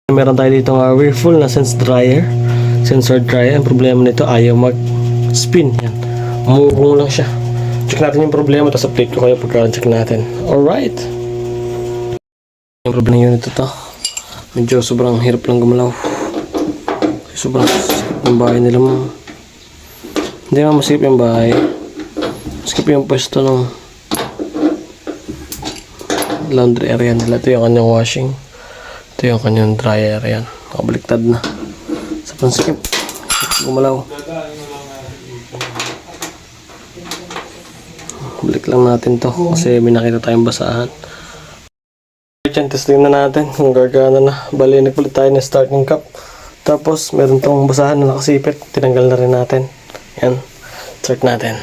Meron tayo dito ng Whirlpool na sensor dryer. Ang problema nito, ayaw mag-spin. Yan. Umugong lang siya. Check natin yung problema, tapos update ko kayo pagka-check natin. Alright. Yung problema yung unit ito. Medyo sobrang hirap lang gumalaw. Sobrang sikip ng bahay nila mo. Hindi naman masikip yung bahay. Masikip yung pwesto ng laundry area nila. Ito yung kanyang washing. Ito yung kanyang dryer. Yan. Nakabaliktad na. Sa pansikip. Gumalaw. Balik lang natin to. Kasi may nakita tayong basahan. Testing na natin. Kung gagana na. Bali, nagpalit tayo ng starting cup. Tapos, meron tong basahan na nakasipit. Tinanggal na rin natin. Yan. Check natin.